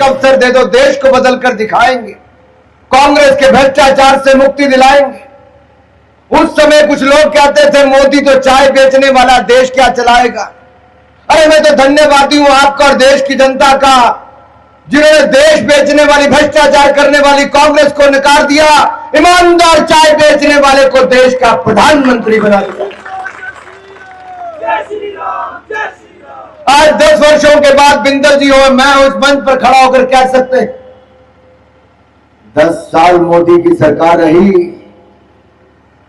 एक अवसर दे दो, देश को बदल कर दिखाएंगे, कांग्रेस के भ्रष्टाचार से मुक्ति दिलाएंगे। उस समय कुछ लोग कहते थे मोदी तो चाय बेचने वाला, देश क्या चलाएगा। अरे मैं तो धन्यवादी हूं आपका और देश की जनता का, जिन्होंने देश बेचने वाली, भ्रष्टाचार करने वाली कांग्रेस को नकार दिया, ईमानदार चाय बेचने वाले को देश का प्रधानमंत्री बना दिया। आज 10 वर्षों के बाद बिंदल जी हो, मैं उस मंच पर खड़ा होकर कह सकते हैं 10 साल मोदी की सरकार रही,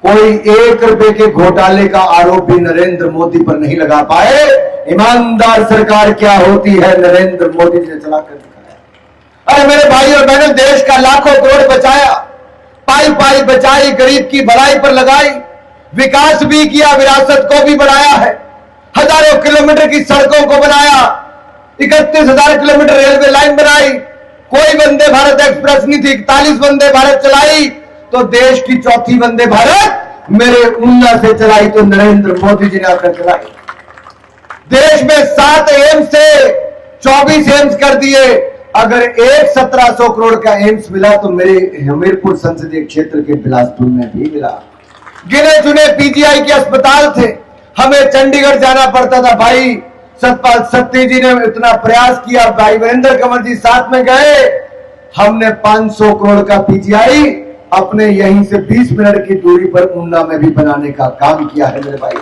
कोई 1 रुपए के घोटाले का आरोप भी नरेंद्र मोदी पर नहीं लगा पाए। ईमानदार सरकार क्या होती है, नरेंद्र मोदी ने चलाकर दिखाया। अरे मेरे भाई और बहनों, देश का लाखों करोड़ बचाया, पाई पाई बचाई, गरीब की भलाई पर लगाई, विकास भी किया, विरासत को भी बढ़ाया है, हजारों किलोमीटर की सड़कों को बनाया, 31,000 किलोमीटर रेलवे लाइन बनाई, कोई वंदे भारत एक्सप्रेस नहीं थी, 41 वंदे भारत चलाई, तो देश की चौथी वंदे भारत मेरे ऊना से चलाई तो नरेंद्र मोदी जी ने आकर चलाई। देश में 7 एम्स से 24 एम्स कर दिए। अगर एक 1700 करोड़ का एम्स मिला तो मेरे हमीरपुर संसदीय क्षेत्र के बिलासपुर में भी मिला। गिने चुने पीजीआई के अस्पताल थे, हमें चंडीगढ़ जाना पड़ता था। भाई सतपाल सत्ती जी ने इतना प्रयास किया, भाई वीरेंद्र कंवर जी साथ में गए, हमने 500 करोड़ का पीजीआई अपने यहीं से 20 मिनट की दूरी पर ऊना में भी बनाने का काम किया है मेरे भाई।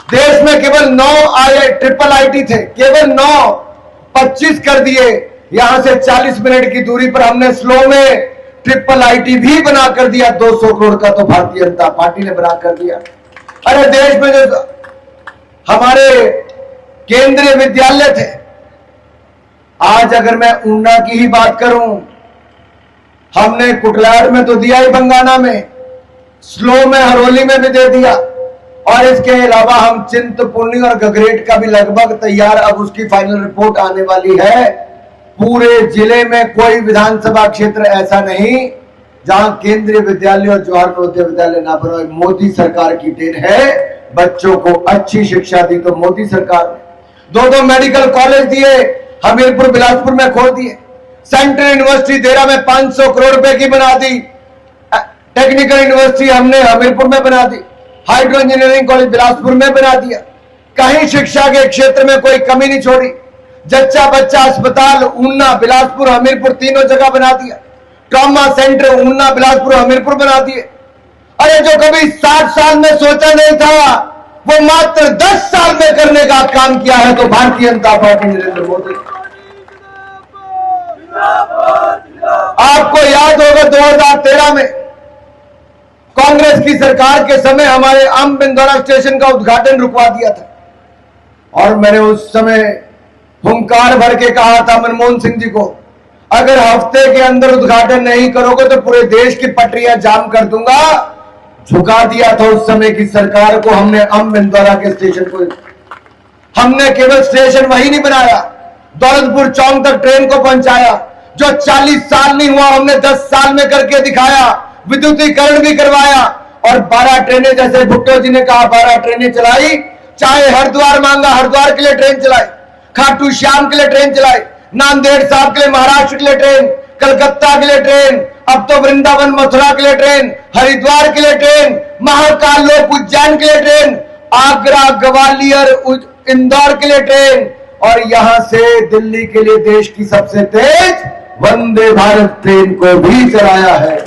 देश में केवल 9 ट्रिपल आईटी थे, केवल 9, 25 कर दिए। यहां से 40 मिनट की दूरी पर हमने स्लो में ट्रिपल आईटी भी बना कर दिया। 200 करोड़ का तो भारतीय जनता पार्टी ने बना कर दिया। अरे देश में जो हमारे केंद्रीय विद्यालय थे, आज अगर मैं ऊना की ही बात करूं, हमने कुटलाड़ में तो दिया ही, बंगाना में, स्लो में हरोली में भी दे दिया, और इसके अलावा हम चिंतपूर्णी और गगरेट का भी लगभग तैयार, अब उसकी फाइनल रिपोर्ट आने वाली है। पूरे जिले में कोई विधानसभा क्षेत्र ऐसा नहीं जहां केंद्रीय विद्यालय और जवाहर नवोदय विद्यालय ना बने। मोदी सरकार की देन है, बच्चों को अच्छी शिक्षा दी तो मोदी सरकार ने 2 मेडिकल कॉलेज दिए, हमीरपुर बिलासपुर में खोल दिए। सेंट्रल यूनिवर्सिटी देरा में 500 करोड़ रुपए की बना दी। टेक्निकल यूनिवर्सिटी हमने हमीरपुर में बना दी। हाइड्रो इंजीनियरिंग कॉलेज बिलासपुर में बना दिया। कहीं शिक्षा के क्षेत्र में कोई कमी नहीं छोड़ी। जच्चा बच्चा अस्पताल ऊना, बिलासपुर, हमीरपुर तीनों जगह बना दिया। ट्रॉमा सेंटर ऊना, बिलासपुर, हमीरपुर बना दिए। अरे जो कभी 60 साल में सोचा नहीं था, वो मात्र 10 साल में करने का काम किया है तो भारतीय जनता पार्टी नरेंद्र मोदी। आपको याद होगा 2013 में कांग्रेस की सरकार के समय हमारे अम्ब बिंदौरा स्टेशन का उद्घाटन रुकवा दिया था, और मैंने उस समय हुंकार भर के कहा था मनमोहन सिंह जी को, अगर हफ्ते के अंदर उद्घाटन नहीं करोगे तो पूरे देश की पटरियां जाम कर दूंगा। झुका दिया था उस समय की सरकार को हमने अम्ब बिंदौरा के स्टेशन को। हमने केवल स्टेशन वही नहीं बनाया, दौलतपुर चौक तक ट्रेन को पहुंचाया। जो 40 साल नहीं हुआ हमने 10 साल में करके दिखाया। विद्युतीकरण भी करवाया, और 12 ट्रेनें, जैसे भुट्टो जी ने कहा, 12 ट्रेनें चलाई। चाहे हरिद्वार मांगा, हरिद्वार के लिए ट्रेन चलाई, खाटू श्याम के लिए ट्रेन चलाई, नांदेड़ साहब के लिए, महाराष्ट्र के लिए ट्रेन, कलकत्ता के लिए ट्रेन, अब तो वृंदावन मथुरा के लिए ट्रेन, हरिद्वार के लिए ट्रेन, महाकाल लोक उज्जैन के लिए ट्रेन, आगरा, ग्वालियर, इंदौर के लिए ट्रेन, और यहां से दिल्ली के लिए देश की सबसे तेज वंदे भारत ट्रेन को भी चलाया है।